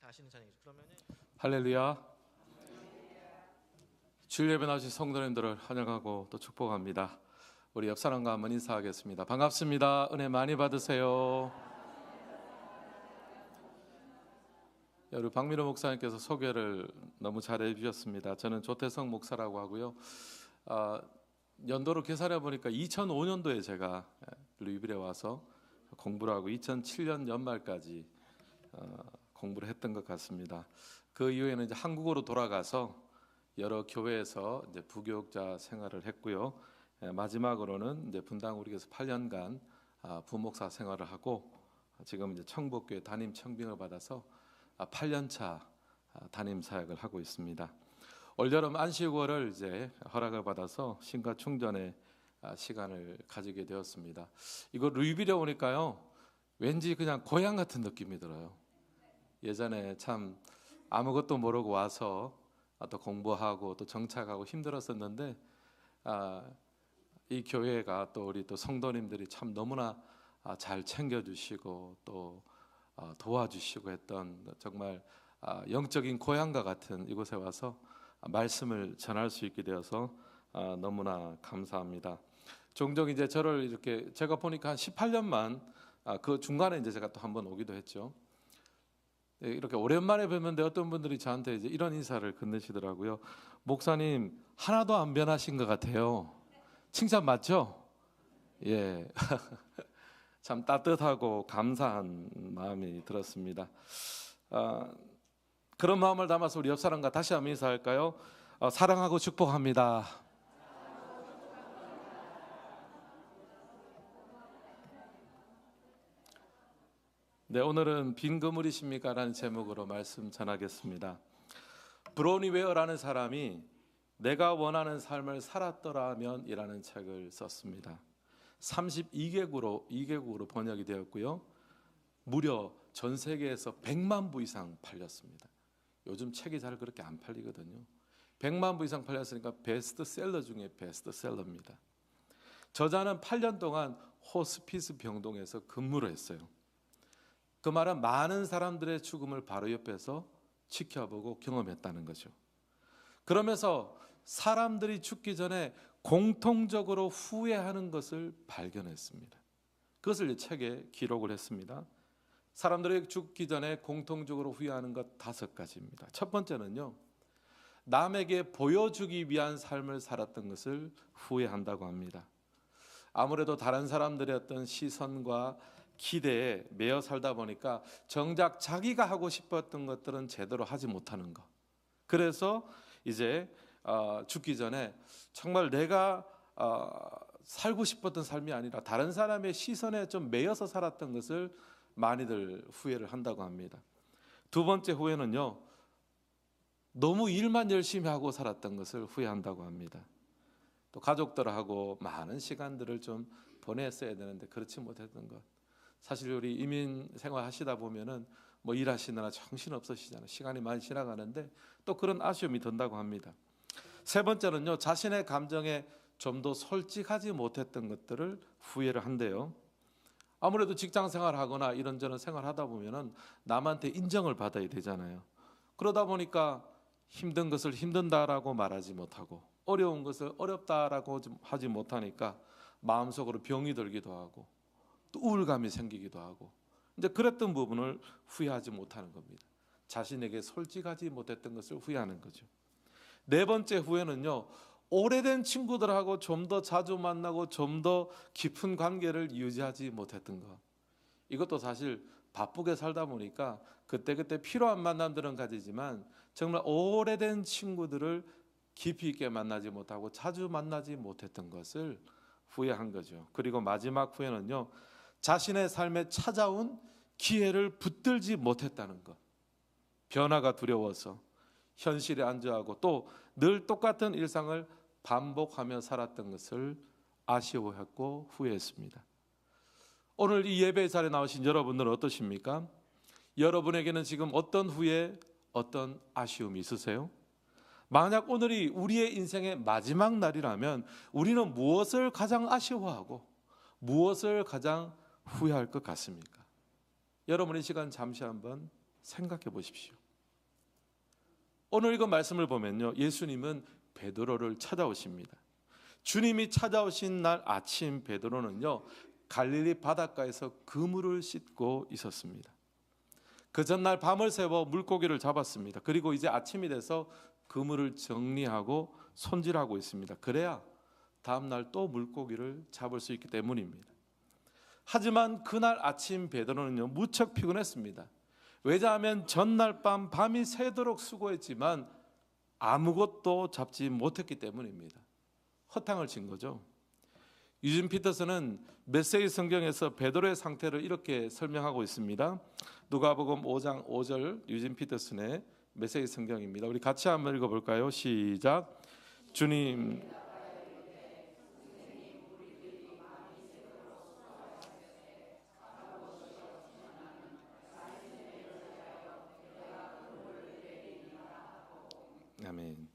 아시는 찬양이죠. 그러면은 할렐루야. 주일 예배 나오신 성도님들을 환영하고 또 축복합니다. 우리 옆 사람과 한번 인사하겠습니다. 반갑습니다. 은혜 많이 받으세요. 우리 박민호 목사님께서 소개를 너무 잘해 주셨습니다. 저는 조태성 목사라고 하고요. 연도로 계산해 보니까 2005년도에 제가 루이빌에 와서 공부를 하고 2007년 연말까지 공부를 했던 것 같습니다. 그 이후에는 이제 한국으로 돌아가서 여러 교회에서 이제 부교육자 생활을 했고요. 마지막으로는 이제 분당우리교에서 8년간 부목사 생활을 하고 지금 이제 청복교회 담임 청빙을 받아서 8년차 담임 사역을 하고 있습니다. 올여름 안식월을 이제 허락을 받아서 신과 충전의 시간을 가지게 되었습니다. 이거 루이빌에 오니까요, 왠지 그냥 고향 같은 느낌이 들어요. 예전에 참 아무것도 모르고 와서 또 공부하고 또 정착하고 힘들었었는데 이 교회가 또 우리 또 성도님들이 참 너무나 잘 챙겨주시고 또 도와주시고 했던 정말 영적인 고향과 같은 이곳에 와서 말씀을 전할 수 있게 되어서 너무나 감사합니다. 종종 이제 저를 이렇게 제가 보니까 한 18년만 그 중간에 이제 제가 또 한번 오기도 했죠. 이렇게 오랜만에 뵙는데 어떤 분들이 저한테 이제 이런 인사를 건네시더라고요. 목사님 하나도 안 변하신 것 같아요. 칭찬 맞죠? 예, 참 따뜻하고 감사한 마음이 들었습니다. 그런 마음을 담아서 우리 옆 사람과 다시 한번 인사할까요? 사랑하고 축복합니다. 네, 오늘은 빈 그물이십니까? 라는 제목으로 말씀 전하겠습니다. 브로니 웨어라는 사람이 내가 원하는 삶을 살았더라면 이라는 책을 썼습니다. 32개국으로 번역이 되었고요. 무려 전 세계에서 100만 부 이상 팔렸습니다. 요즘 책이 잘 그렇게 안 팔리거든요. 100만 부 이상 팔렸으니까 베스트셀러 중에 베스트셀러입니다. 저자는 8년 동안 호스피스 병동에서 근무를 했어요. 그 말은 많은 사람들의 죽음을 바로 옆에서 지켜보고 경험했다는 거죠. 그러면서 사람들이 죽기 전에 공통적으로 후회하는 것을 발견했습니다. 그것을 이 책에 기록을 했습니다. 사람들이 죽기 전에 공통적으로 후회하는 것 5가지입니다. 첫 번째는요, 남에게 보여주기 위한 삶을 살았던 것을 후회한다고 합니다. 아무래도 다른 사람들의 어떤 시선과 기대에 매여 살다 보니까 정작 자기가 하고 싶었던 것들은 제대로 하지 못하는 것. 그래서 이제 죽기 전에 정말 내가 살고 싶었던 삶이 아니라 다른 사람의 시선에 좀 매여서 살았던 것을 많이들 후회를 한다고 합니다. 두 번째 후회는요, 너무 일만 열심히 하고 살았던 것을 후회한다고 합니다. 또 가족들하고 많은 시간들을 좀 보냈어야 되는데 그렇지 못했던 것. 사실 우리 이민 생활 하시다 보면은 뭐 일하시느라 정신 없으시잖아요. 시간이 많이 지나가는데 또 그런 아쉬움이 든다고 합니다. 세 번째는요, 자신의 감정에 좀 더 솔직하지 못했던 것들을 후회를 한대요. 아무래도 직장 생활하거나 이런저런 생활하다 보면은 남한테 인정을 받아야 되잖아요. 그러다 보니까 힘든 것을 힘든다라고 말하지 못하고 어려운 것을 어렵다라고 하지 못하니까 마음속으로 병이 들기도 하고 또 우울감이 생기기도 하고 이제 그랬던 부분을 후회하지 못하는 겁니다. 자신에게 솔직하지 못했던 것을 후회하는 거죠. 네 번째 후회는요, 오래된 친구들하고 좀 더 자주 만나고 좀 더 깊은 관계를 유지하지 못했던 것. 이것도 사실 바쁘게 살다 보니까 그때그때 필요한 만남들은 가지지만 정말 오래된 친구들을 깊이 있게 만나지 못하고 자주 만나지 못했던 것을 후회한 거죠. 그리고 마지막 후회는요, 자신의 삶에 찾아온 기회를 붙들지 못했다는 것. 변화가 두려워서 현실에 안주하고 또 늘 똑같은 일상을 반복하며 살았던 것을 아쉬워했고 후회했습니다. 오늘 이 예배 자리에 나오신 여러분들은 어떠십니까? 여러분에게는 지금 어떤 후회, 어떤 아쉬움이 있으세요? 만약 오늘이 우리의 인생의 마지막 날이라면 우리는 무엇을 가장 아쉬워하고 무엇을 가장 후회할 것 같습니까? 여러분 이 시간 잠시 한번 생각해 보십시오. 오늘 이거 말씀을 보면요, 예수님은 베드로를 찾아오십니다. 주님이 찾아오신 날 아침 베드로는요, 갈릴리 바닷가에서 그물을 씻고 있었습니다. 그 전날 밤을 새워 물고기를 잡았습니다. 그리고 이제 아침이 돼서 그물을 정리하고 손질하고 있습니다. 그래야 다음날 또 물고기를 잡을 수 있기 때문입니다. 하지만 그날 아침 베드로는요, 무척 피곤했습니다. 왜냐하면 전날 밤이 새도록 수고했지만 아무것도 잡지 못했기 때문입니다. 허탕을 친 거죠. 유진 피터슨은 메시지 성경에서 베드로의 상태를 이렇게 설명하고 있습니다. 누가복음 5장 5절 유진 피터슨의 메시지 성경입니다. 우리 같이 한번 읽어볼까요? 시작. 주님, 아멘.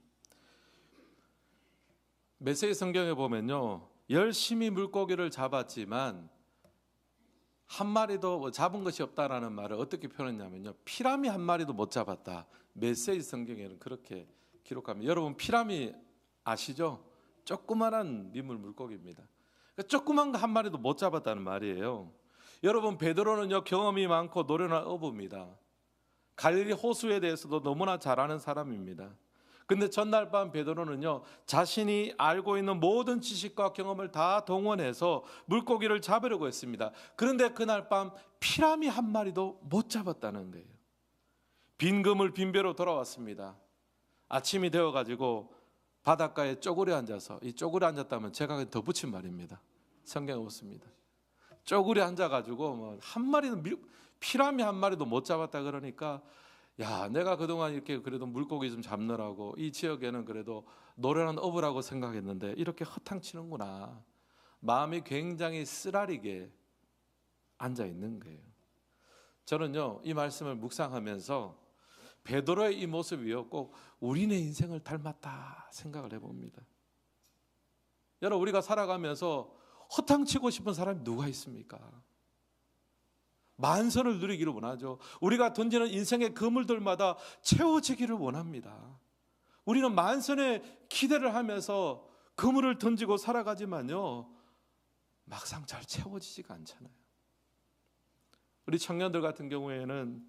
메시지 성경에 보면요, 열심히 물고기를 잡았지만 한 마리도 잡은 것이 없다라는 말을 어떻게 표현했냐면요, 피라미 한 마리도 못 잡았다. 메시지 성경에는 그렇게 기록합니다. 여러분, 피라미 아시죠? 조그만한 민물 물고기입니다. 그러니까 조그만 거 한 마리도 못 잡았다는 말이에요. 여러분, 베드로는요, 경험이 많고 노련한 어부입니다. 갈릴리 호수에 대해서도 너무나 잘 아는 사람입니다. 근데 전날 밤 베드로는요, 자신이 알고 있는 모든 지식과 경험을 다 동원해서 물고기를 잡으려고 했습니다. 그런데 그날 밤 피라미 한 마리도 못 잡았다는 거예요. 빈 그물 빈 배로 돌아왔습니다. 아침이 되어가지고 바닷가에 쪼그려 앉아서, 이 쪼그려 앉았다면 제가 더 붙인 말입니다. 성경에 없습니다. 쪼그려 앉아가지고 뭐 한 마리는 피라미 한 마리도 못 잡았다 그러니까, 야, 내가 그동안 이렇게 그래도 물고기 좀 잡느라고 이 지역에는 그래도 노련한 어부라고 생각했는데 이렇게 허탕치는구나. 마음이 굉장히 쓰라리게 앉아 있는 거예요. 저는요, 이 말씀을 묵상하면서 베드로의 이 모습이요, 꼭 우리네 인생을 닮았다 생각을 해봅니다. 여러분, 우리가 살아가면서 허탕치고 싶은 사람이 누가 있습니까? 만선을 누리기를 원하죠. 우리가 던지는 인생의 그물들마다 채워지기를 원합니다. 우리는 만선의 기대를 하면서 그물을 던지고 살아가지만요, 막상 잘 채워지지가 않잖아요. 우리 청년들 같은 경우에는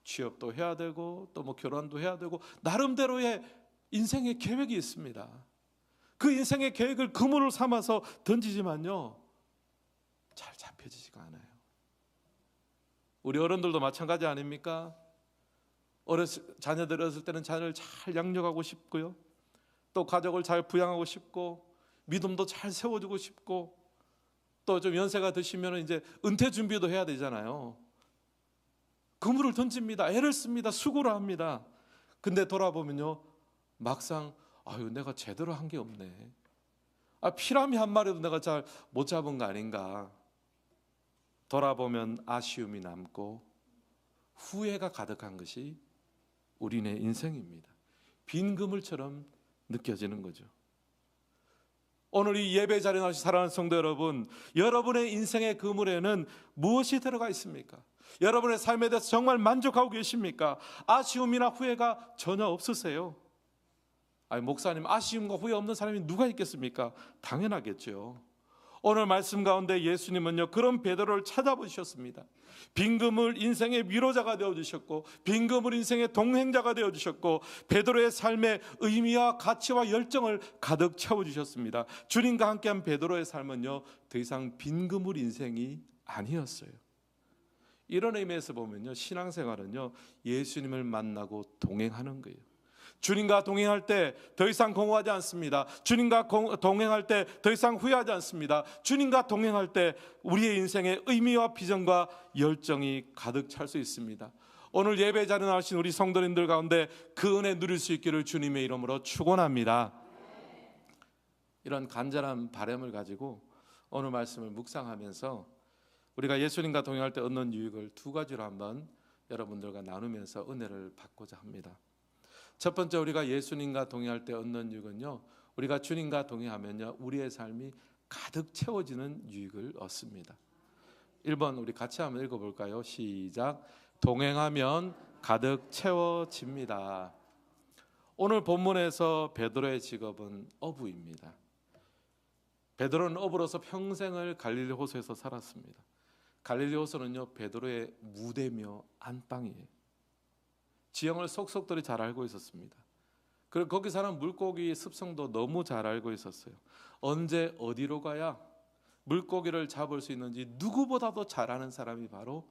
취업도 해야 되고 또 뭐 결혼도 해야 되고 나름대로의 인생의 계획이 있습니다. 그 인생의 계획을 그물을 삼아서 던지지만요, 잘 잡혀지지가 않아요. 우리 어른들도 마찬가지 아닙니까? 자녀들 어렸을 때는 자녀를 잘 양육하고 싶고요, 또 가족을 잘 부양하고 싶고 믿음도 잘 세워주고 싶고 또 좀 연세가 드시면 이제 은퇴 준비도 해야 되잖아요. 그물을 던집니다. 애를 씁니다. 수고를 합니다. 근데 돌아보면요, 막상 아유, 내가 제대로 한 게 없네. 피라미 한 마리도 내가 잘 못 잡은 거 아닌가. 돌아보면 아쉬움이 남고 후회가 가득한 것이 우리네 인생입니다. 빈 그물처럼 느껴지는 거죠. 오늘 이 예배 자리에 나오신 사랑하는 성도 여러분, 여러분의 인생의 그물에는 무엇이 들어가 있습니까? 여러분의 삶에 대해서 정말 만족하고 계십니까? 아쉬움이나 후회가 전혀 없으세요? 목사님, 아쉬움과 후회 없는 사람이 누가 있겠습니까? 당연하겠죠. 오늘 말씀 가운데 예수님은요, 그런 베드로를 찾아보셨습니다. 빈 그물 인생의 위로자가 되어주셨고 빈 그물 인생의 동행자가 되어주셨고 베드로의 삶의 의미와 가치와 열정을 가득 채워주셨습니다. 주님과 함께한 베드로의 삶은요, 더 이상 빈 그물 인생이 아니었어요. 이런 의미에서 보면요, 신앙생활은요, 예수님을 만나고 동행하는 거예요. 주님과 동행할 때 더 이상 공허하지 않습니다. 주님과 동행할 때 더 이상 후회하지 않습니다. 주님과 동행할 때 우리의 인생의 의미와 비전과 열정이 가득 찰 수 있습니다. 오늘 예배 자리에 나오신 우리 성도님들 가운데 그 은혜 누릴 수 있기를 주님의 이름으로 축원합니다. 이런 간절한 바람을 가지고 오늘 말씀을 묵상하면서 우리가 예수님과 동행할 때 얻는 유익을 두 가지로 한번 여러분들과 나누면서 은혜를 받고자 합니다. 첫 번째, 우리가 예수님과 동행할 때 얻는 유익은요, 우리가 주님과 동행하면요, 우리의 삶이 가득 채워지는 유익을 얻습니다. 1번 우리 같이 한번 읽어볼까요? 시작. 동행하면 가득 채워집니다. 오늘 본문에서 베드로의 직업은 어부입니다. 베드로는 어부로서 평생을 갈릴리 호수에서 살았습니다. 갈릴리 호수는요, 베드로의 무대며 안방이에요. 지형을 속속들이 잘 알고 있었습니다. 그리고 거기 사는 물고기 습성도 너무 잘 알고 있었어요. 언제 어디로 가야 물고기를 잡을 수 있는지 누구보다도 잘 아는 사람이 바로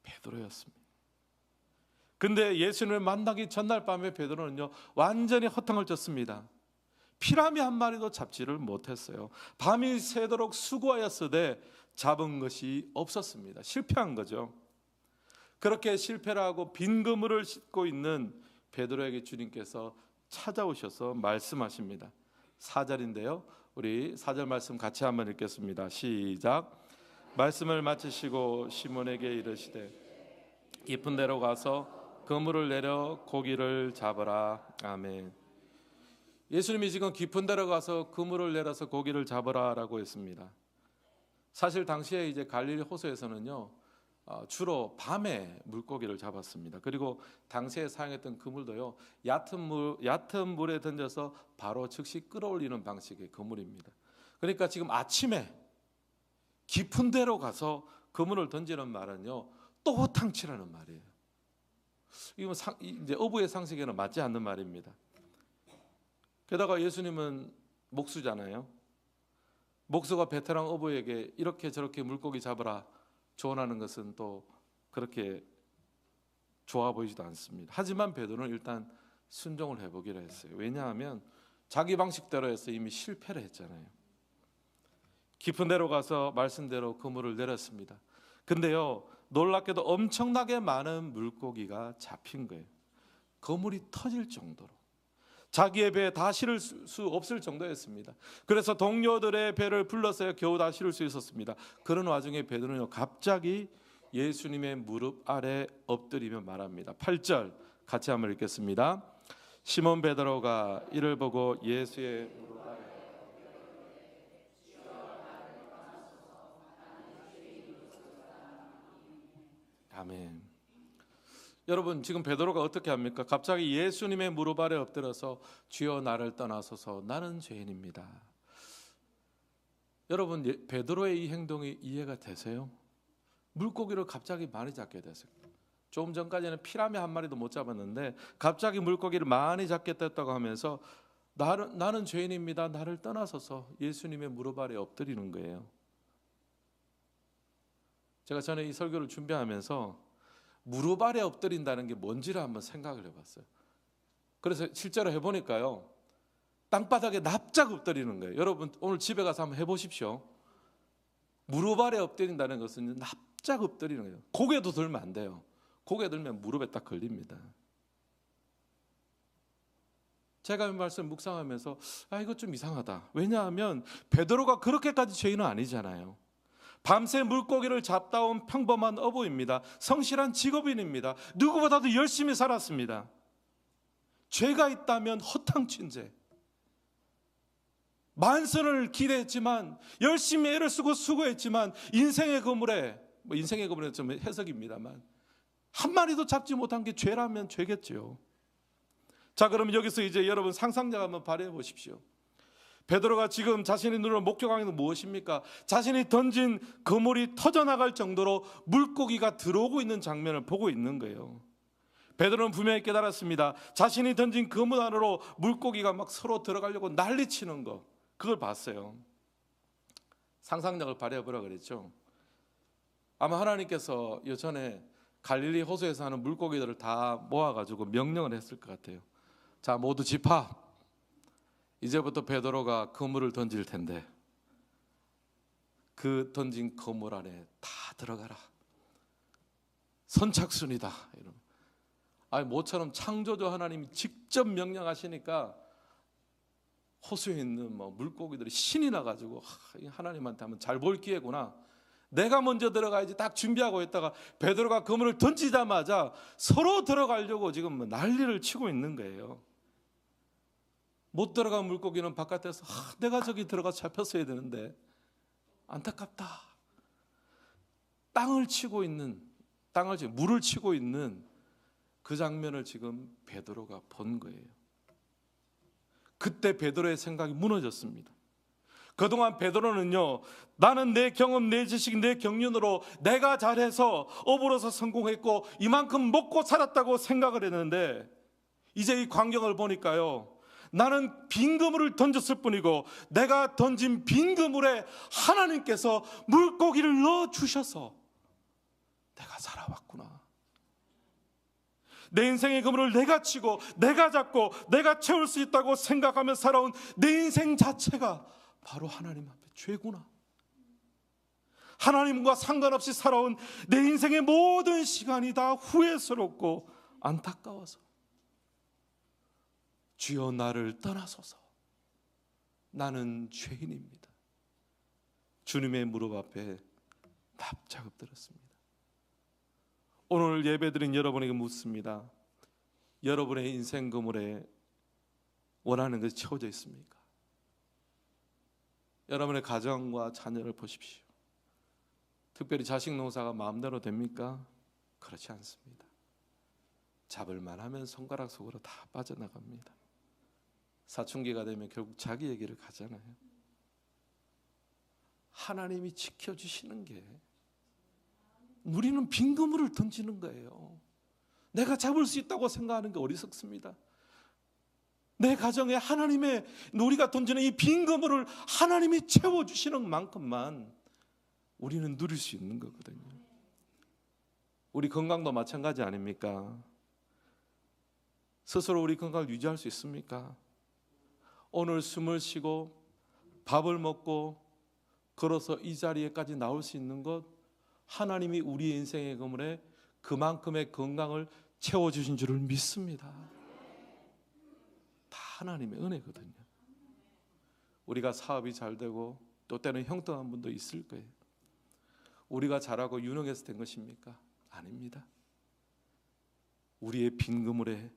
베드로였습니다. 근데 예수님을 만나기 전날 밤에 베드로는요, 완전히 허탕을 쳤습니다. 피라미 한 마리도 잡지를 못했어요. 밤이 새도록 수고하였으되 잡은 것이 없었습니다. 실패한 거죠. 그렇게 실패를 하고 빈 그물을 싣고 있는 베드로에게 주님께서 찾아오셔서 말씀하십니다. 4절인데요, 우리 4절 말씀 같이 한번 읽겠습니다. 시작. 말씀을 마치시고 시몬에게 이르시되 깊은 데로 가서 그물을 내려 고기를 잡으라. 아멘. 예수님이 지금 깊은 데로 가서 그물을 내려서 고기를 잡으라라고 했습니다. 사실 당시에 이제 갈릴리 호수에서는요, 주로 밤에 물고기를 잡았습니다. 그리고 당시에 사용했던 그물도요, 얕은 물에 던져서 바로 즉시 끌어올리는 방식의 그물입니다. 그러니까 지금 아침에 깊은 데로 가서 그물을 던지는 말은요, 또 호탕치라는 말이에요. 이건 이제 어부의 상식에는 맞지 않는 말입니다. 게다가 예수님은 목수잖아요. 목수가 베테랑 어부에게 이렇게 저렇게 물고기 잡으라 조언하는 것은 또 그렇게 좋아 보이지도 않습니다. 하지만 베드로는 일단 순종을 해보기로 했어요. 왜냐하면 자기 방식대로 해서 이미 실패를 했잖아요. 깊은 데로 가서 말씀대로 그물을 내렸습니다. 근데요, 놀랍게도 엄청나게 많은 물고기가 잡힌 거예요. 그물이 터질 정도로. 자기의 배에 다 실을 수 없을 정도였습니다. 그래서 동료들의 배를 불러서야 겨우 다 실을 수 있었습니다. 그런 와중에 베드로는 갑자기 예수님의 무릎 아래 엎드리며 말합니다. 8절 같이 한번 읽겠습니다. 시몬 베드로가 이를 보고 예수의 무릎 아래 아멘. 여러분, 지금 베드로가 어떻게 합니까? 갑자기 예수님의 무릎 아래 엎드려서 주여 나를 떠나소서 나는 죄인입니다. 여러분, 베드로의 이 행동이 이해가 되세요? 물고기를 갑자기 많이 잡게 됐어요. 조금 전까지는 피라미 한 마리도 못 잡았는데 갑자기 물고기를 많이 잡게 됐다고 하면서 나는 죄인입니다. 나를 떠나소서 예수님의 무릎 아래 엎드리는 거예요. 제가 전에 이 설교를 준비하면서 무릎 아래 엎드린다는 게 뭔지를 한번 생각을 해봤어요. 그래서 실제로 해보니까요, 땅바닥에 납작 엎드리는 거예요. 여러분 오늘 집에 가서 한번 해보십시오. 무릎 아래 엎드린다는 것은 납작 엎드리는 거예요. 고개도 들면 안 돼요. 고개 들면 무릎에 딱 걸립니다. 제가 이 말씀 묵상하면서 이거 좀 이상하다. 왜냐하면 베드로가 그렇게까지 죄인은 아니잖아요. 밤새 물고기를 잡다 온 평범한 어부입니다. 성실한 직업인입니다. 누구보다도 열심히 살았습니다. 죄가 있다면 허탕친 죄. 만선을 기대했지만 열심히 애를 쓰고 수고했지만 인생의 그물에 인생의 그물은 좀 해석입니다만 한 마리도 잡지 못한 게 죄라면 죄겠죠. 자, 그럼 여기서 이제 여러분 상상력 한번 발휘해 보십시오. 베드로가 지금 자신의 눈으로 목격하는 건 무엇입니까? 자신이 던진 그물이 터져나갈 정도로 물고기가 들어오고 있는 장면을 보고 있는 거예요. 베드로는 분명히 깨달았습니다. 자신이 던진 그물 안으로 물고기가 막 서로 들어가려고 난리치는 거, 그걸 봤어요. 상상력을 발휘해보라 그랬죠. 아마 하나님께서 예전에 갈릴리 호수에서 하는 물고기들을 다 모아가지고 명령을 했을 것 같아요. 자, 모두 집합. 이제부터 베드로가 그물을 던질 텐데 그 던진 그물 안에 다 들어가라. 선착순이다. 모처럼 창조주 하나님이 직접 명령하시니까 호수에 있는 물고기들이 신이 나가지고 하나님한테 하면 잘 볼 기회구나. 내가 먼저 들어가야지 딱 준비하고 있다가 베드로가 그물을 던지자마자 서로 들어가려고 지금 난리를 치고 있는 거예요. 못 들어간 물고기는 바깥에서 내가 저기 들어가 잡혔어야 되는데 안타깝다. 물을 치고 있는 그 장면을 지금 베드로가 본 거예요. 그때 베드로의 생각이 무너졌습니다. 그동안 베드로는요, 나는 내 경험, 내 지식, 내 경륜으로 내가 잘해서 업으로서 성공했고 이만큼 먹고 살았다고 생각을 했는데, 이제 이 광경을 보니까요, 나는 빈 그물을 던졌을 뿐이고 내가 던진 빈 그물에 하나님께서 물고기를 넣어주셔서 내가 살아왔구나. 내 인생의 그물을 내가 치고 내가 잡고 내가 채울 수 있다고 생각하며 살아온 내 인생 자체가 바로 하나님 앞에 죄구나. 하나님과 상관없이 살아온 내 인생의 모든 시간이 다 후회스럽고 안타까워서 주여 나를 떠나소서, 나는 죄인입니다. 주님의 무릎 앞에 납작 엎드렸습니다. 오늘 예배드린 여러분에게 묻습니다. 여러분의 인생 그물에 원하는 것이 채워져 있습니까? 여러분의 가정과 자녀를 보십시오. 특별히 자식 농사가 마음대로 됩니까? 그렇지 않습니다. 잡을만 하면 손가락 속으로 다 빠져나갑니다. 사춘기가 되면 결국 자기 얘기를 가잖아요. 하나님이 지켜주시는 게, 우리는 빈 그물을 던지는 거예요. 내가 잡을 수 있다고 생각하는 게 어리석습니다. 내 가정에 하나님의, 우리가 던지는 이 빈 그물을 하나님이 채워주시는 만큼만 우리는 누릴 수 있는 거거든요. 우리 건강도 마찬가지 아닙니까? 스스로 우리 건강을 유지할 수 있습니까? 오늘 숨을 쉬고 밥을 먹고 걸어서 이 자리에까지 나올 수 있는 것, 하나님이 우리 인생의 그물에 그만큼의 건강을 채워주신 줄을 믿습니다. 다 하나님의 은혜거든요. 우리가 사업이 잘 되고 또 때는 형통한 분도 있을 거예요. 우리가 잘하고 유능해서 된 것입니까? 아닙니다. 우리의 빈 그물에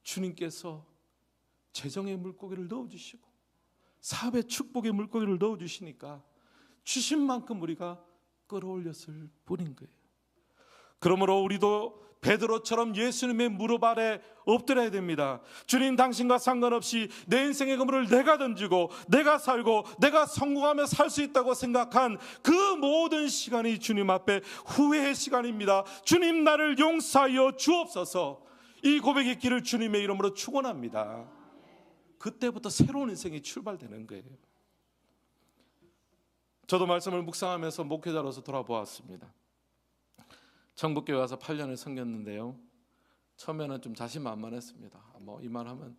주님께서 재정의 물고기를 넣어주시고 사업의 축복의 물고기를 넣어주시니까 주신 만큼 우리가 끌어올렸을 뿐인 거예요. 그러므로 우리도 베드로처럼 예수님의 무릎 아래 엎드려야 됩니다. 주님, 당신과 상관없이 내 인생의 그물을 내가 던지고 내가 살고 내가 성공하며 살 수 있다고 생각한 그 모든 시간이 주님 앞에 후회의 시간입니다. 주님, 나를 용서하여 주옵소서. 이 고백의 길을 주님의 이름으로 축원합니다. 그때부터 새로운 인생이 출발되는 거예요. 저도 말씀을 묵상하면서 목회자로서 돌아보았습니다. 청북교회 와서 8년을 섬겼는데요, 처음에는 좀 자신만만했습니다. 이만하면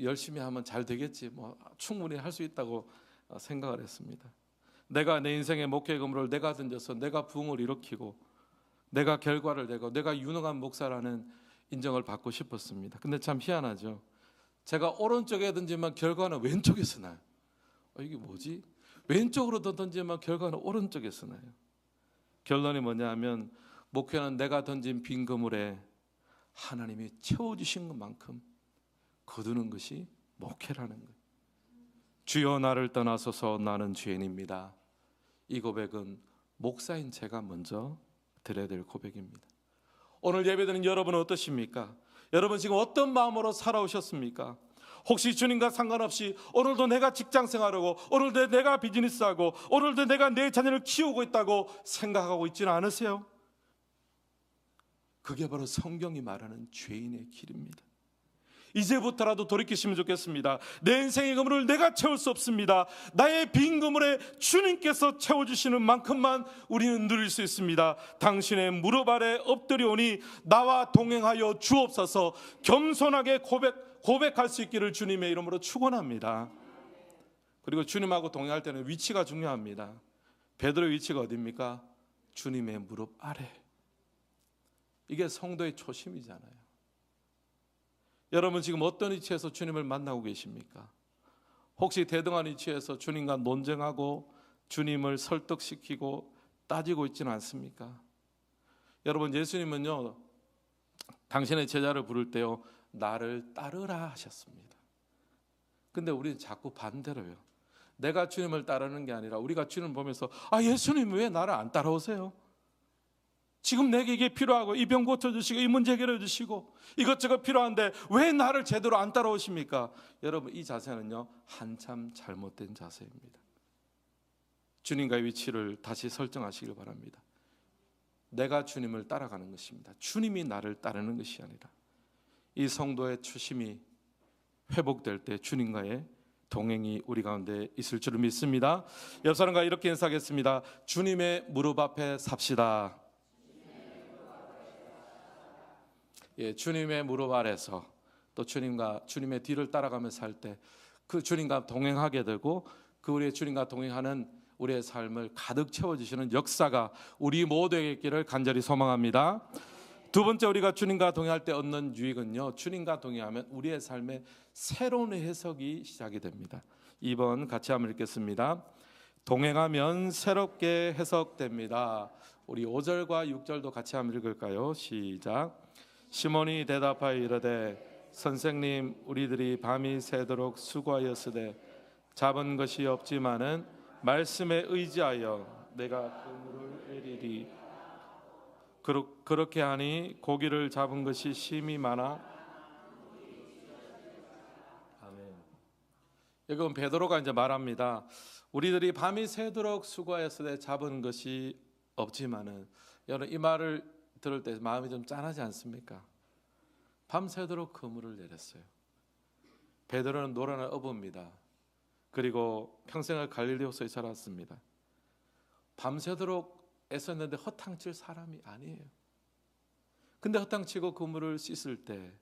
열심히 하면 잘 되겠지, 충분히 할 수 있다고 생각을 했습니다. 내가 내 인생의 목회 그물을 내가 던져서 내가 부흥을 일으키고 내가 결과를 내고 내가 유능한 목사라는 인정을 받고 싶었습니다. 근데 참 희한하죠. 제가 오른쪽에 던지면 결과는 왼쪽에서 나요. 이게 뭐지? 왼쪽으로 던지면 결과는 오른쪽에서 나요. 결론이 뭐냐 하면, 목회는 내가 던진 빈 그물에 하나님이 채워주신 것만큼 거두는 것이 목회라는 거예요. 주여 나를 떠나소서, 나는 죄인입니다. 이 고백은 목사인 제가 먼저 드려야 될 고백입니다. 오늘 예배드리는 여러분은 어떠십니까? 여러분 지금 어떤 마음으로 살아오셨습니까? 혹시 주님과 상관없이 오늘도 내가 직장생활하고 오늘도 내가 비즈니스하고 오늘도 내가 내 자녀를 키우고 있다고 생각하고 있지는 않으세요? 그게 바로 성경이 말하는 죄인의 길입니다. 이제부터라도 돌이키시면 좋겠습니다. 내 인생의 그물을 내가 채울 수 없습니다. 나의 빈 그물에 주님께서 채워주시는 만큼만 우리는 누릴 수 있습니다. 당신의 무릎 아래 엎드려오니 나와 동행하여 주옵소서. 겸손하게 고백할 수 있기를 주님의 이름으로 축원합니다. 그리고 주님하고 동행할 때는 위치가 중요합니다. 베드로의 위치가 어디입니까? 주님의 무릎 아래. 이게 성도의 초심이잖아요. 여러분 지금 어떤 위치에서 주님을 만나고 계십니까? 혹시 대등한 위치에서 주님과 논쟁하고 주님을 설득시키고 따지고 있지는 않습니까? 여러분, 예수님은요, 당신의 제자를 부를 때요, 나를 따르라 하셨습니다. 근데 우리는 자꾸 반대로요. 내가 주님을 따르는 게 아니라 우리가 주님을 보면서 예수님 왜 나를 안 따라오세요? 지금 내게 이게 필요하고 이 병 고쳐주시고 이 문제 해결해 주시고 이것저것 필요한데 왜 나를 제대로 안 따라오십니까? 여러분, 이 자세는요 한참 잘못된 자세입니다. 주님과의 위치를 다시 설정하시길 바랍니다. 내가 주님을 따라가는 것입니다. 주님이 나를 따르는 것이 아니라 이 성도의 초심이 회복될 때 주님과의 동행이 우리 가운데 있을 줄을 믿습니다. 옆 사람과 이렇게 인사하겠습니다. 주님의 무릎 앞에 삽시다. 예, 주님의 무릎 아래서 또 주님의 뒤를 따라가면서 살 때 그 주님과 동행하게 되고 그 우리의 주님과 동행하는 우리의 삶을 가득 채워주시는 역사가 우리 모두에게 있기를 간절히 소망합니다. 두 번째, 우리가 주님과 동행할 때 얻는 유익은요, 주님과 동행하면 우리의 삶에 새로운 해석이 시작이 됩니다. 2번 같이 한번 읽겠습니다. 동행하면 새롭게 해석됩니다. 우리 5절과 6절도 같이 한번 읽을까요? 시작. 시몬이 대답하여 이르되 선생님, 우리들이 밤이 새도록 수고하였으되 잡은 것이 없지만은 말씀에 의지하여 내가 그물을 내리리. 그렇게 하니 고기를 잡은 것이 심히 많아. 아멘. 이건 베드로가 이제 말합니다. 우리들이 밤이 새도록 수고하였으되 잡은 것이 없지만은, 여러분 이 말을 들을 때 마음이 좀 짠하지 않습니까? 밤새도록 그물을 내렸어요. 베드로는 노련한 어부입니다. 그리고 평생을 갈릴리 호수에 살았습니다. 밤새도록 애썼는데 허탕칠 사람이 아니에요. 근데 허탕치고 그물을 씻을 때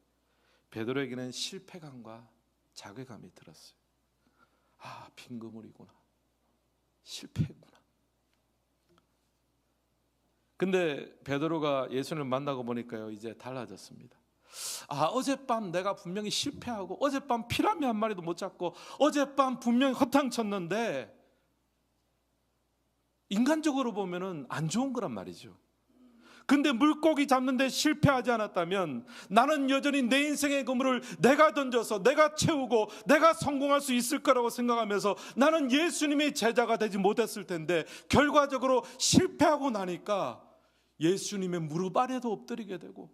베드로에게는 실패감과 자괴감이 들었어요. 아, 빈 그물이구나, 실패구나. 근데 베드로가 예수님을 만나고 보니까요, 이제 달라졌습니다. 아, 어젯밤 내가 분명히 실패하고 어젯밤 피라미 한 마리도 못 잡고 어젯밤 분명히 허탕쳤는데 인간적으로 보면은 안 좋은 거란 말이죠. 근데 물고기 잡는데 실패하지 않았다면 나는 여전히 내 인생의 그물을 내가 던져서 내가 채우고 내가 성공할 수 있을 거라고 생각하면서 나는 예수님의 제자가 되지 못했을 텐데, 결과적으로 실패하고 나니까 예수님의 무릎 아래도 엎드리게 되고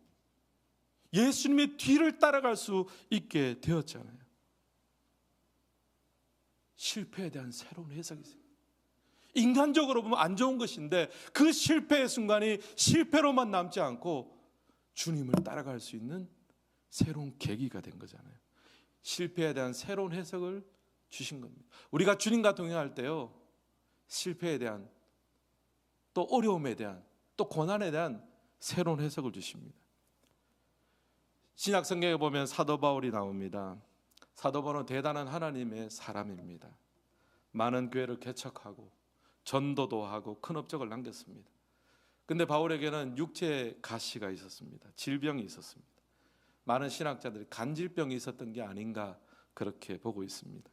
예수님의 뒤를 따라갈 수 있게 되었잖아요. 실패에 대한 새로운 해석이 있어요. 인간적으로 보면 안 좋은 것인데 그 실패의 순간이 실패로만 남지 않고 주님을 따라갈 수 있는 새로운 계기가 된 거잖아요. 실패에 대한 새로운 해석을 주신 겁니다. 우리가 주님과 동행할 때요, 실패에 대한, 또 어려움에 대한, 또 고난에 대한 새로운 해석을 주십니다. 신약 성경에 보면 사도 바울이 나옵니다. 사도 바울은 대단한 하나님의 사람입니다. 많은 교회를 개척하고 전도도 하고 큰 업적을 남겼습니다. 근데 바울에게는 육체의 가시가 있었습니다. 질병이 있었습니다. 많은 신학자들이 간질병이 있었던 게 아닌가 그렇게 보고 있습니다.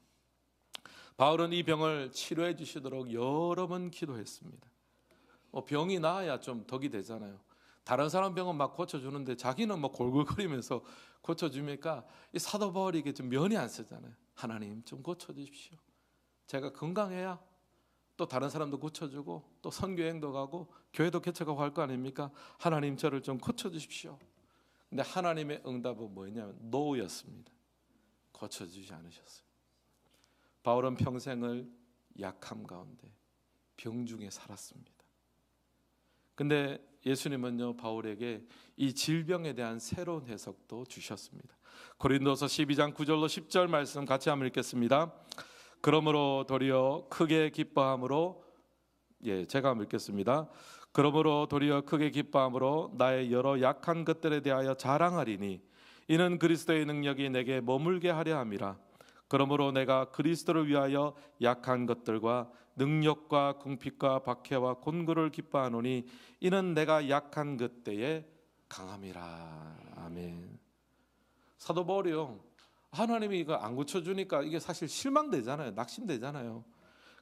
바울은 이 병을 치료해 주시도록 여러 번 기도했습니다. 병이 나아야 좀 덕이 되잖아요. 다른 사람 병은 막 고쳐주는데 자기는 뭐 골골거리면서 고쳐주니까 이 사도 바울이 이게 좀 면이 안 쓰잖아요. 하나님 좀 고쳐주십시오. 제가 건강해야 또 다른 사람도 고쳐주고 또 선교행도 가고 교회도 개척하고 할 거 아닙니까? 하나님 저를 좀 고쳐주십시오. 근데 하나님의 응답은 뭐였냐면 노였습니다. 고쳐주지 않으셨어요. 바울은 평생을 약함 가운데 병중에 살았습니다. 근데 예수님은요, 바울에게 이 질병에 대한 새로운 해석도 주셨습니다. 고린도서 12장 9절로 10절 말씀 같이 한번 읽겠습니다. 그러므로 도리어 크게 기뻐함으로, 제가 한번 읽겠습니다. 그러므로 도리어 크게 기뻐함으로 나의 여러 약한 것들에 대하여 자랑하리니 이는 그리스도의 능력이 내게 머물게 하려 함이라. 그러므로 내가 그리스도를 위하여 약한 것들과 능력과 궁핍과 박해와 곤고를 기뻐하노니 이는 내가 약한 그때에 강함이라. 아멘. 사도 바울이요, 하나님이 이거 안 고쳐주니까 이게 사실 실망되잖아요. 낙심되잖아요.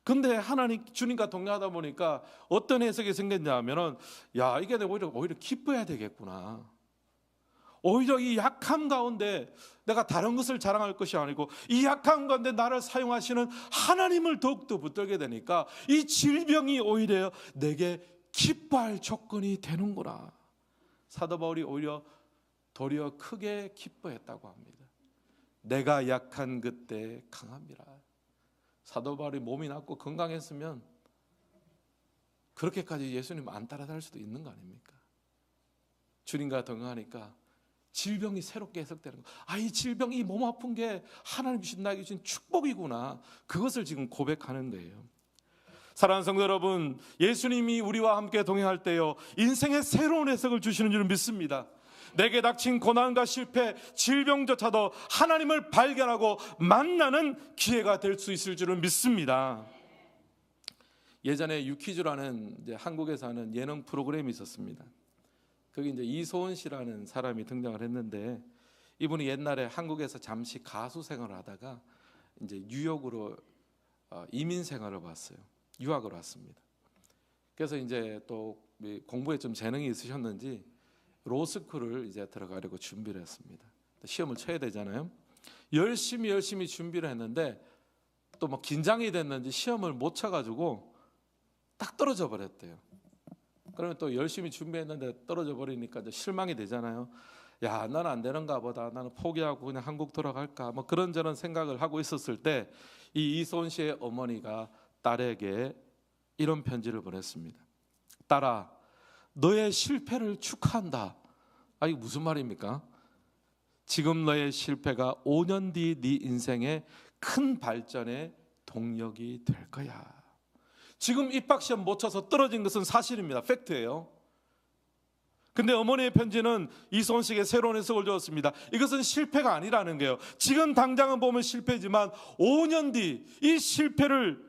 근데 하나님 주님과 동행하다 보니까 어떤 해석이 생겼냐 하면은, 야, 이게 내가 오히려 기뻐해야 되겠구나. 오히려 이 약함 가운데 내가 다른 것을 자랑할 것이 아니고 이 약함 가운데 나를 사용하시는 하나님을 더욱더 붙들게 되니까 이 질병이 오히려 내게 기뻐할 조건이 되는구나. 사도 바울이 오히려 도리어 크게 기뻐했다고 합니다. 내가 약한 그때 강함이라. 사도 바울이 몸이 낫고 건강했으면 그렇게까지 예수님 안 따라다닐 수도 있는 거 아닙니까? 주님과 동행하니까 질병이 새롭게 해석되는 거. 이 질병, 이 몸 아픈 게 하나님 주신 나에게 주신 축복이구나. 그것을 지금 고백하는 거예요. 사랑하는 성도 여러분, 예수님이 우리와 함께 동행할 때요, 인생의 새로운 해석을 주시는 줄 믿습니다. 내게 닥친 고난과 실패, 질병조차도 하나님을 발견하고 만나는 기회가 될 수 있을 줄은 믿습니다. 예전에 유퀴즈라는 한국에서 하는 예능 프로그램이 있었습니다. 거기 이제 이소은 씨라는 사람이 등장을 했는데, 이분이 옛날에 한국에서 잠시 가수 생활을 하다가 이제 뉴욕으로 이민 생활을 왔어요. 유학을 왔습니다. 그래서 이제 또 공부에 좀 재능이 있으셨는지 로스쿨을 이제 들어가려고 준비를 했습니다. 시험을 쳐야 되잖아요. 열심히 준비를 했는데 또 뭐 긴장이 됐는지 시험을 못 쳐가지고 딱 떨어져 버렸대요. 그러면 또 열심히 준비했는데 떨어져 버리니까 이제 실망이 되잖아요. 야, 나는 안 되는가 보다. 나는 포기하고 그냥 한국 돌아갈까. 뭐 그런저런 생각을 하고 있었을 때 이 이소은 씨의 어머니가 딸에게 이런 편지를 보냈습니다. 딸아, 너의 실패를 축하한다. 이게 무슨 말입니까? 지금 너의 실패가 5년 뒤 네 인생의 큰 발전의 동력이 될 거야. 지금 입학시험 못 쳐서 떨어진 것은 사실입니다. 팩트예요. 근데 어머니의 편지는 이소은 씨에게 새로운 해석을 주었습니다. 이것은 실패가 아니라는 거예요. 지금 당장은 보면 실패지만 5년 뒤 이 실패를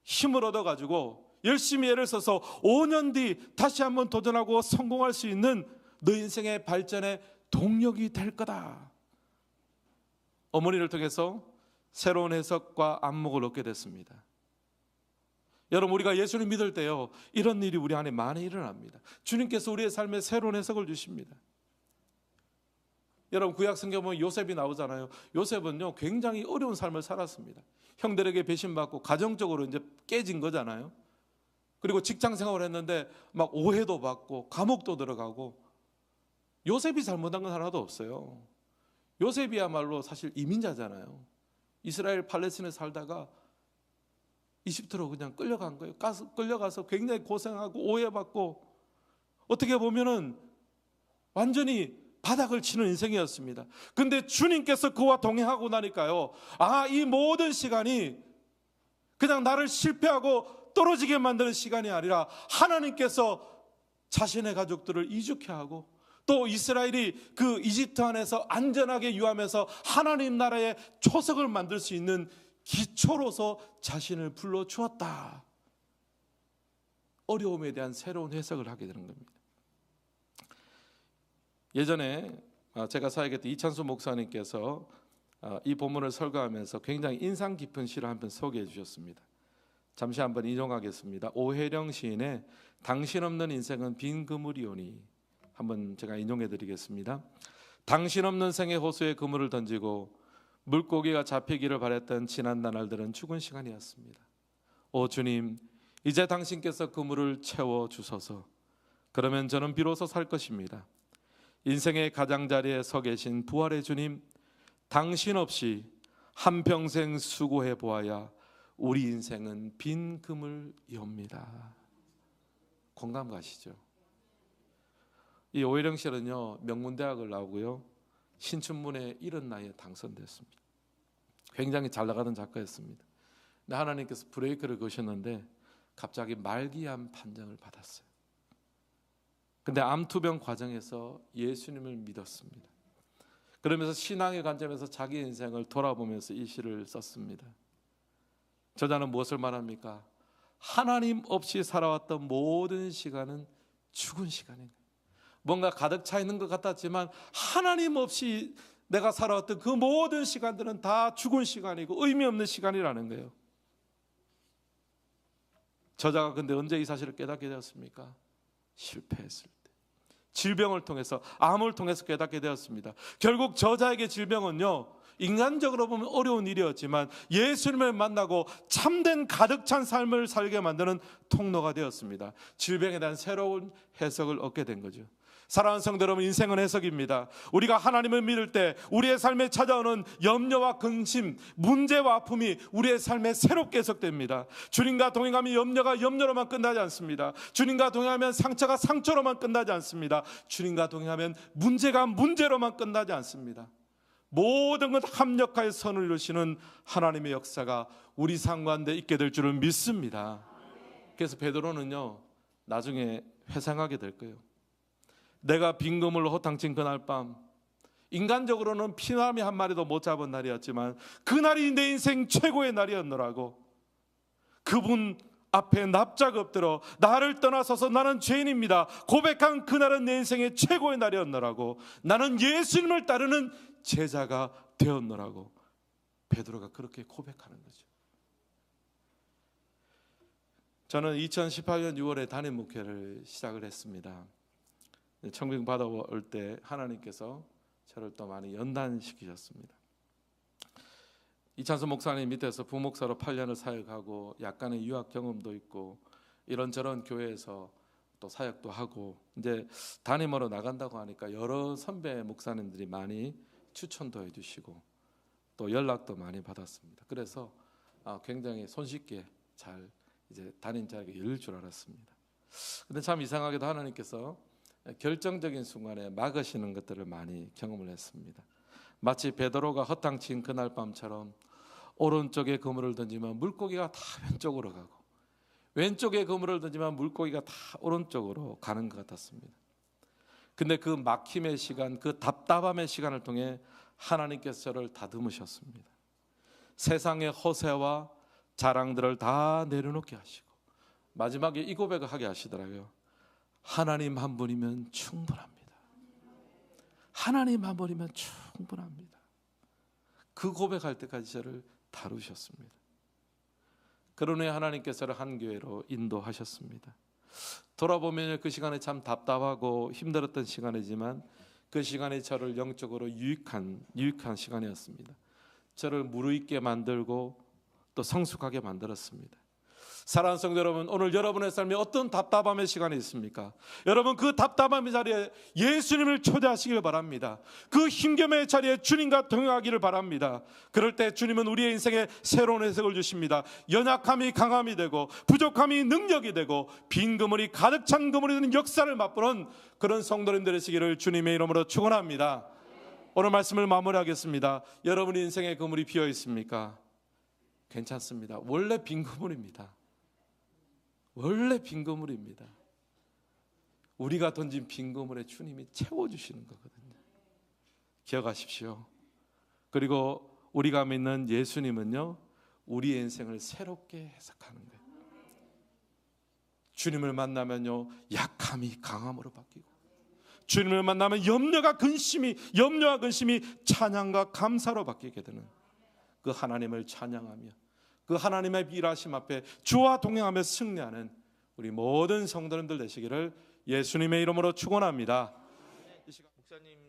힘을 얻어가지고 열심히 애를 써서 5년 뒤 다시 한번 도전하고 성공할 수 있는 너 인생의 발전의 동력이 될 거다. 어머니를 통해서 새로운 해석과 안목을 얻게 됐습니다. 여러분, 우리가 예수를 믿을 때요, 이런 일이 우리 안에 많이 일어납니다. 주님께서 우리의 삶에 새로운 해석을 주십니다. 여러분, 구약 성경 보면 요셉이 나오잖아요. 요셉은요, 굉장히 어려운 삶을 살았습니다. 형들에게 배신받고 가정적으로 이제 깨진 거잖아요. 그리고 직장 생활을 했는데 막 오해도 받고 감옥도 들어가고. 요셉이 잘못한 건 하나도 없어요. 요셉이야말로 사실 이민자잖아요. 이스라엘 팔레스타인에 살다가 이집트로 그냥 끌려간 거예요. 끌려가서 굉장히 고생하고 오해받고, 어떻게 보면은 완전히 바닥을 치는 인생이었습니다. 근데 주님께서 그와 동행하고 나니까요, 이 모든 시간이 그냥 나를 실패하고 떨어지게 만드는 시간이 아니라 하나님께서 자신의 가족들을 이죽해 하고, 또 이스라엘이 그 이집트 안에서 안전하게 유하면서 하나님 나라의 초석을 만들 수 있는 기초로서 자신을 불러주었다. 어려움에 대한 새로운 해석을 하게 되는 겁니다. 예전에 제가 사역했던 이찬수 목사님께서 이 본문을 설교하면서 굉장히 인상 깊은 시를 한 편 소개해 주셨습니다. 잠시 한번 인용하겠습니다. 오혜령 시인의 당신 없는 인생은 빈 그물이오니, 한번 제가 인용해 드리겠습니다. 당신 없는 생의 호수에 그물을 던지고 물고기가 잡히기를 바랬던 지난 나날들은 죽은 시간이었습니다. 오 주님, 이제 당신께서 그물을 채워 주소서. 그러면 저는 비로소 살 것입니다. 인생의 가장자리에 서 계신 부활의 주님, 당신 없이 한평생 수고해 보아야 우리 인생은 빈 그물이옵니다. 공감 가시죠? 이 오혜령 씨는요, 명문대학을 나오고요, 신춘문예 이른 나이에 당선됐습니다. 굉장히 잘 나가던 작가였습니다. 근데 하나님께서 브레이크를 거셨는데 갑자기 말기암 판정을 받았어요. 근데 암투병 과정에서 예수님을 믿었습니다. 그러면서 신앙의 관점에서 자기 인생을 돌아보면서 이 시를 썼습니다. 저자는 무엇을 말합니까? 하나님 없이 살아왔던 모든 시간은 죽은 시간인 거예요. 뭔가 가득 차 있는 것 같았지만 하나님 없이 내가 살아왔던 그 모든 시간들은 다 죽은 시간이고 의미 없는 시간이라는 거예요. 저자가 근데 언제 이 사실을 깨닫게 되었습니까? 실패했을 때, 질병을 통해서, 암을 통해서 깨닫게 되었습니다. 결국 저자에게 질병은요, 인간적으로 보면 어려운 일이었지만 예수님을 만나고 참된 가득 찬 삶을 살게 만드는 통로가 되었습니다. 질병에 대한 새로운 해석을 얻게 된 거죠. 사랑하는 성도 여러분, 인생은 해석입니다. 우리가 하나님을 믿을 때 우리의 삶에 찾아오는 염려와 근심, 문제와 아픔이 우리의 삶에 새롭게 해석됩니다. 주님과 동행하면 염려가 염려로만 끝나지 않습니다. 주님과 동행하면 상처가 상처로만 끝나지 않습니다. 주님과 동행하면 문제가 문제로만 끝나지 않습니다. 모든 것 합력하여 선을 이루시는 하나님의 역사가 우리 삶 가운데 있게 될 줄을 믿습니다. 그래서 베드로는요, 나중에 회상하게 될 거예요. 내가 빈 그물로 호탕친 그날 밤, 인간적으로는 피라미 한 마리도 못 잡은 날이었지만 그날이 내 인생 최고의 날이었노라고. 그분 앞에 납작 엎드려 나를 떠나서서 나는 죄인입니다 고백한 그날은 내 인생의 최고의 날이었노라고. 나는 예수님을 따르는 제자가 되었노라고. 베드로가 그렇게 고백하는 거죠. 저는 2018년 6월에 담임 목회를 시작을 했습니다. 청빙 받아올 때 하나님께서 저를 또 많이 연단시키셨습니다. 이찬수 목사님 밑에서 부목사로 8년을 사역하고 약간의 유학 경험도 있고 이런저런 교회에서 또 사역도 하고 이제 담임으로 나간다고 하니까 여러 선배 목사님들이 많이 추천도 해주시고 또 연락도 많이 받았습니다. 그래서 굉장히 손쉽게 잘 이제 담임자에게 이를 줄 알았습니다. 근데 참 이상하게도 하나님께서 결정적인 순간에 막으시는 것들을 많이 경험을 했습니다. 마치 베드로가 허탕친 그날 밤처럼 오른쪽에 그물을 던지면 물고기가 다 왼쪽으로 가고 왼쪽에 그물을 던지면 물고기가 다 오른쪽으로 가는 것 같았습니다. 근데 그 막힘의 시간, 그 답답함의 시간을 통해 하나님께서 저를 다듬으셨습니다. 세상의 허세와 자랑들을 다 내려놓게 하시고 마지막에 이 고백을 하게 하시더라고요. 하나님 한 분이면 충분합니다. 하나님 한 분이면 충분합니다. 그 고백할 때까지 저를 다루셨습니다. 그런 후에 하나님께서 저를 한 교회로 인도하셨습니다. 돌아보면 그 시간에 참 답답하고 힘들었던 시간이지만 그 시간이 저를 영적으로 유익한 시간이었습니다. 저를 무르익게 만들고 또 성숙하게 만들었습니다. 사랑하는 성도 여러분, 오늘 여러분의 삶에 어떤 답답함의 시간이 있습니까? 여러분 그 답답함의 자리에 예수님을 초대하시길 바랍니다. 그 힘겨움의 자리에 주님과 동행하기를 바랍니다. 그럴 때 주님은 우리의 인생에 새로운 해석을 주십니다. 연약함이 강함이 되고 부족함이 능력이 되고 빈 그물이 가득 찬 그물이 되는 역사를 맛보는 그런 성도님들 되시기를 주님의 이름으로 축원합니다. 오늘 말씀을 마무리하겠습니다. 여러분의 인생에 그물이 비어 있습니까? 괜찮습니다. 원래 빈 그물입니다. 원래 빈 그물입니다. 우리가 던진 빈 그물에 주님이 채워주시는 거거든요. 기억하십시오. 그리고 우리가 믿는 예수님은요, 우리의 인생을 새롭게 해석하는 거예요. 주님을 만나면요, 약함이 강함으로 바뀌고 주님을 만나면 염려와 근심이 찬양과 감사로 바뀌게 되는 그 하나님을 찬양하며 그 하나님의 일하심 앞에 주와 동행하며 승리하는 우리 모든 성도님들 되시기를 예수님의 이름으로 축원합니다. 목사님